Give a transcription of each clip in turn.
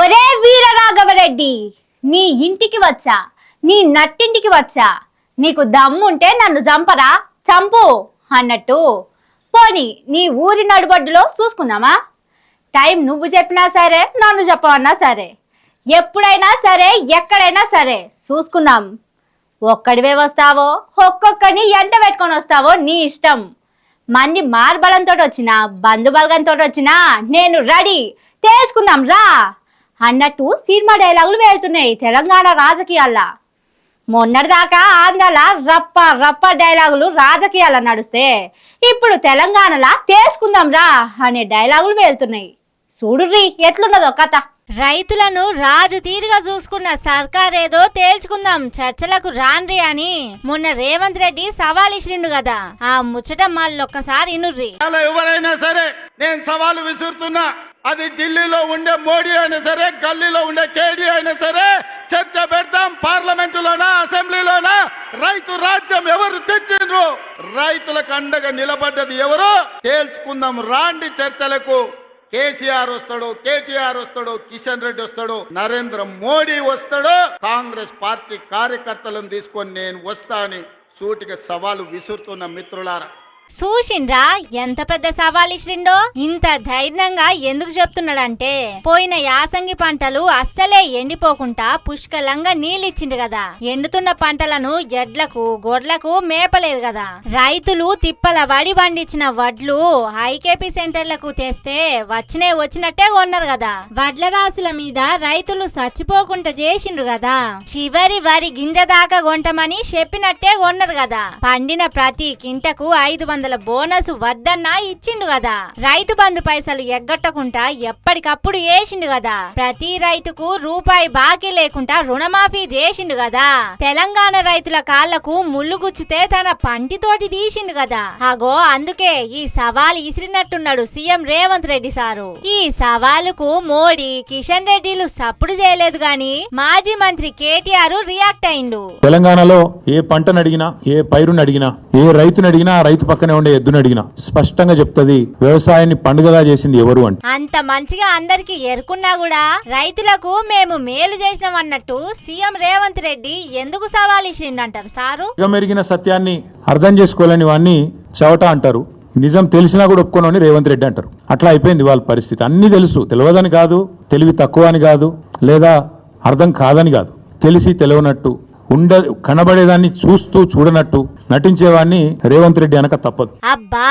ఒరే వీరరాఘవరెడ్డి, నీ ఇంటికి వచ్చా, నీ నట్టింటికి వచ్చా, నీకు దమ్ముంటే నన్ను చంపరా, చంపు అన్నట్టు. పోనీ నీ ఊరి నడుబడ్డులో చూసుకుందామా? టైం నువ్వు చెప్పినా సరే, నన్ను చెప్పమన్నా సరే, ఎప్పుడైనా సరే, ఎక్కడైనా సరే చూసుకుందాం. ఒక్కడివే వస్తావో, ఒక్కొక్కడిని ఎంట పెట్టుకొని వస్తావో నీ ఇష్టం. మంది మార్బలంతో వచ్చినా, బంధుబలగంతో వచ్చినా నేను రెడీ, తేల్చుకుందాం రా అన్నట్టు సినిమా డైలాగులు వెళ్తున్నాయి తెలంగాణ రాజకీయాల్లో. మొన్నటిదాకా ఆంధ్రాల రప్ప రప్ప డైలాగులు రాజకీయాల్లో నడుస్తే, ఇప్పుడు తెలంగాణలో తేల్చుకుందాం రా అనే డైలాగులు వెళ్తున్నాయి. చూడుర్రి ఎట్లున్నదో కథ. రైతులను రాజు తీరుగా చూసుకున్న సర్కారేదో తేల్చుకుందాం, చర్చలకు రాన్రి అని మొన్న రేవంత్ రెడ్డి సవాల్ ఇచ్చిండు కదా, ఆ ముచ్చట మళ్ళొక్కసారి ఇనుర్రి. ఎవరైనా సరే నేను సవాలు విసురుతున్నా, అది ఢిల్లీలో ఉండే మోడీ అయినా సరే, గల్లీలో ఉండే కేడీ అయినా సరే, చర్చ పెడతాం. పార్లమెంటులోనా, అసెంబ్లీలోనా, రైతు రాజ్యం ఎవరు తెచ్చిండ్రు, రైతులకు అండగా నిలబడ్డది ఎవరు, తేల్చుకుందాం రాండి చర్చలకు. కేసీఆర్ వస్తాడు, కేటీఆర్ వస్తాడు, కిషన్ రెడ్డి వస్తాడు, నరేంద్ర మోడీ వస్తాడు, కాంగ్రెస్ పార్టీ కార్యకర్తలను తీసుకొని నేను వస్తా అని సూటిగా సవాలు విసురుతున్న మిత్రులారా. చూసిండ్రా ఎంత పెద్ద సవాల్ ఇచ్చిండో? ఇంత ధైర్యంగా ఎందుకు చెప్తున్నాడంటే, పోయిన యాసంగి పంటలు అస్సలే ఎండిపోకుండా పుష్కలంగా నీళ్ళిచ్చిండు కదా, ఎండుతున్న పంటలను ఎడ్లకు గొడ్లకు మేపలేదు కదా, రైతులు తిప్పల వడి పండించిన వడ్లు ఐకేపీ సెంటర్లకు తెస్తే వచ్చినట్టే కొన్నారు కదా, వడ్ల రాసుల మీద రైతులు చచ్చిపోకుండా చేసిండ్రు కదా, చివరి వరి గింజ దాకా కొంటమని చెప్పినట్టే కొన్నారు కదా, పండిన ప్రతి కింటకు 500 బోనస్ వద్దన్నా ఇచ్చిండు కదా, రైతు బంధు పైసలు ఎగ్గొట్టకుండా ఎప్పటికప్పుడు వేసిండు కదా, ప్రతి రైతుకు రూపాయి బాకీ లేకుండా రుణమాఫీ చేసిండు కదా, తెలంగాణ రైతుల కాళ్లకు ముళ్ళు గుచ్చితే తన పంటితోటి తీసిండు కదా. అగో అందుకే ఈ సవాల్ ఇసిరినట్టున్నాడు సీఎం రేవంత్ రెడ్డి సారు. ఈ సవాలుకు మోడీ, కిషన్ రెడ్డిలు సప్పుడు చేయలేదు గాని మాజీ మంత్రి కేటీఆర్ రియాక్ట్ అయిండు. తెలంగాణలో ఏ పంటను అడిగినా, ఏ పైరుని అడిగినా, ఏ రైతుని అడిగినా, రైతు పక్కనే ఉండే ఎద్దును అడిగినా స్పష్టంగా చెప్తుంది వ్యవసాయాన్ని పండుగగా చేసింది ఎవరు అంటే. అంత మంచిగా అందరికి ఎరుకున్నా కూడా రైతులకు మేము మేలు చేసినాం అన్నట్టు సీఎం రేవంత్ రెడ్డి ఎందుకు సవాల్ ఇచ్చిండంటారు సారు? మెరిగిన సత్యాన్ని అర్థం చేసుకోలేని వాడిని చవట అంటారు, నిజం తెలిసినా కూడా ఒప్పుకోనని రేవంత్ రెడ్డి అంటారు. అట్లా అయిపోయింది వాళ్ళ పరిస్థితి. అన్ని తెలుసు, తెలియదని కాదు, తెలివి తక్కువ అని కాదు, లేదా అర్థం కాదని కాదు, తెలిసి తెలియనట్టు కనబడేదాన్ని చూస్తూ చూడనట్టు నటించేవాడిని రేవంత్ రెడ్డి అనక తప్పదు. అబ్బా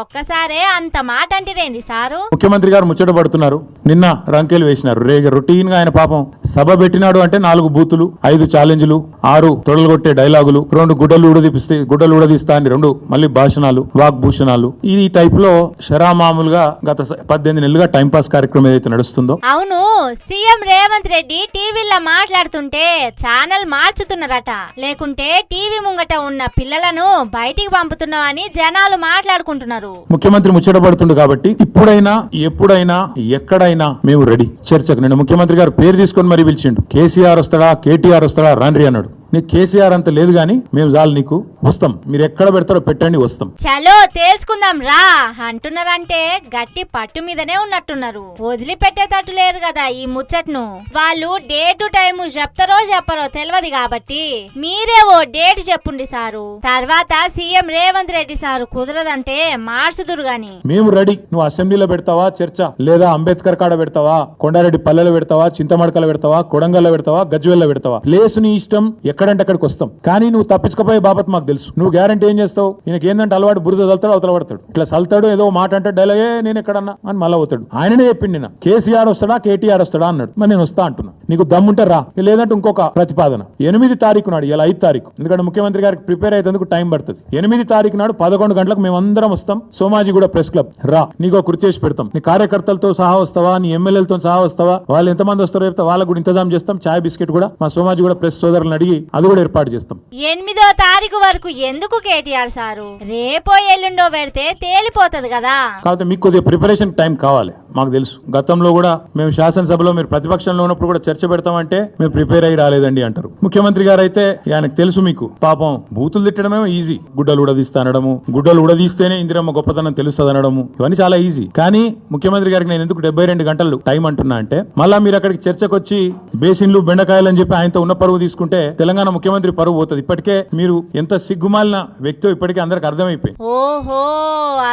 ఒక్కసారే అంత మాట అంటేంది సారు? ముఖ్యమంత్రి గారు ముచ్చట పడుతున్నారు, నిన్న రంకెలు వేసినారు. రొటీన్ గా ఆయన పాపం సభ పెట్టినాడు అంటే 4 బూతులు, 5 ఛాలెంజ్లు, 6 తొడలుగొట్టే డైలాగులు, 2 గుడ్డలు ఊడదీస్తా అని 2 మళ్ళీ భాషణాలు, వాగ్భూషణాలు. ఈ టైప్ లో శరామామూలుగా గత 18 నెలలుగా టైంపాస్ కార్యక్రమం ఏదైతే నడుస్తుందో. అవును, సీఎం రేవంత్ రెడ్డి టీవీలో మాట్లాడుతుంటే ఛానల్ మార్చుతున్నారట, లేకుంటే టీవీ ముంగట ఉన్న పిల్లలను బయటికి పంపుతున్నామని జనాలు మాట్లాడుకుంటున్నారు. ముఖ్యమంత్రి ముచ్చట పడుతుండు కాబట్టి ఇప్పుడైనా, ఎప్పుడైనా, ఎక్కడైనా మేము రెడీ చర్చకు. నేను ముఖ్యమంత్రి గారు పేరు తీసుకొని మరీ పిలిచిండు. కేసీఆర్ వస్తాడా, కేటీఆర్ వస్తాడా రాండ్రి అన్నాడు. నీకు కేసీఆర్ అంత లేదు గాని మేము చాలు, నీకు వస్తాం, మీరు ఎక్కడ పెడతారో పెట్టండి, వస్తాం. చలో తేల్చుకుందాం రా అంటున్నారంటే గట్టి పట్టు మీదనే ఉన్నట్టున్నారు, వదిలిపెట్టేటట్టు లేరు కదా ఈ ముచ్చట్ను. వాళ్ళు డేటు టైము చెప్తారో చెప్పరో తెలియదు కాబట్టి మీరే ఓ డేట్ చెప్పుండి సారు, తర్వాత సీఎం రేవంత్ రెడ్డి సారు కుదరదంటే మార్చుదురు గాని. మేము రెడీ. నువ్వు అసెంబ్లీలో పెడతావా చర్చ, లేదా అంబేద్కర్ కాడ పెడతావా, కొండారెడ్డి పల్లెలో పెడతావా, చింతమడకలో పెడతావా, కొడంగల్లో పెడతావా, గజ్వేల్లో పెడతావా, ప్లేసు నీ ఇష్టం, ఎక్కడంటే అక్కడికి వస్తాం. కానీ నువ్వు తప్పించుకపోయే బాబత్ మాకు తెలుసు. నువ్వు గ్యారంటీ ఏం చేస్తావు? ఈయనకి ఏంటంటే అలవాటు, బురద చల్తాడు, అవతల పడతాడు, ఇట్లా చల్తాడు, ఏదో మాట అంటే డైలాగే నేను ఎక్కడన్నా అని మళ్ళీ అవుతాడు. ఆయననే చెప్పిండి, నిన్న కేసీఆర్ వస్తాడా, కేటీఆర్ వస్తాడా అన్నాడు. మరి నేను వస్తా అంటున్నా, నీకు దమ్ముంటే రా, లేదంటే ఇంకొక ప్రతిపాదన. 8 తారీఖు నాడు, ఇలా 5 తారీఖు, ఎందుకంటే ముఖ్యమంత్రి గారికి ప్రిపేర్ అయ్యేందుకు టైం పడుతుంది. 8 తారీఖు నాడు 11 గంటలకు మేమందరం వస్తాం, సోమాజిగూడ ప్రెస్ క్లబ్ రా, నీకు కుర్చీ చేసి పెడతాం. నీ కార్యకర్తలతో సహా వస్తావా, నీ ఎమ్మెల్యేలతో సహా వస్తావా, వాళ్ళు ఎంతమంది వస్తారో చెప్తా, వాళ్ళకు కూడా ఇంతజాం చేస్తాం. చాయ్ బిస్కెట్ కూడా మా సోమాజిగూడ ప్రెస్ సోదరులను అడిగి అది కూడా ఏర్పాటు చేస్తాం. 8వ తారీఖు వరకు ఎందుకు కేటీఆర్ సారు? రేపో ఎల్లుండో పెడితే తేలిపోతుంది కదా. కాబట్టి మీకు కొద్దిగా ప్రిపరేషన్ టైం కావాలి. మాకు తెలుసు. గతంలో కూడా మేము శాసనసభలో మీరు ప్రతిపక్షంలో ఉన్నప్పుడు కూడా చర్చ పెడతామంటే మేము ప్రిపేర్ అయ్యి రాలేదండి అంటారు. ముఖ్యమంత్రి గారు అయితే ఆయనకు తెలుసు మీకు పాపం బూతులు తిట్టడమే ఈజీ. గుడ్డలు ఉడదీస్తా అనడము, గుడ్డలు ఉడదీస్తేనే ఇందిరమ్మ గొప్పతనం తెలుస్తుంది అనడము, ఇవన్నీ చాలా ఈజీ. కానీ ముఖ్యమంత్రి గారికి నేను ఎందుకు 72 గంటలు టైం అంటున్నా అంటే, మళ్ళా మీరు అక్కడికి చర్చకు వచ్చి బేసిన్లు బెండకాయలు అని చెప్పి ఆయనతో ఉన్న పరువు తీసుకుంటే తెలంగాణ ముఖ్యమంత్రి పరువు పోతుంది. ఇప్పటికే మీరు ఎంత సిగ్గుమాలిన వ్యక్తో ఇప్పటికే అందరికి అర్థమైపోయింది. ఓహో,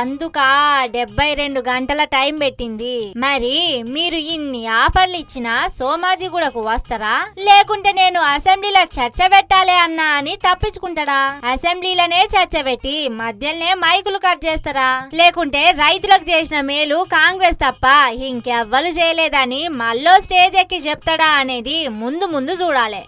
అందుకా 72 గంటల టైం పెట్టింది. మరి మీరు ఇన్ని ఆఫర్లు ఇచ్చినా సోమాజిగూడకు వస్తారా, లేకుంటే నేను అసెంబ్లీలో చర్చ పెట్టాలి అన్నా అని తప్పించుకుంటాడా? అసెంబ్లీలోనే చర్చ పెట్టి మధ్యలోనే మైకులు కట్ చేస్తారా, లేకుంటే రైతులకు చేసిన మేలు కాంగ్రెస్ తప్ప ఇంకెవ్వరు చేయలేదని మళ్ళీ స్టేజ్ ఎక్కి చెప్తాడా అనేది ముందు చూడాలి.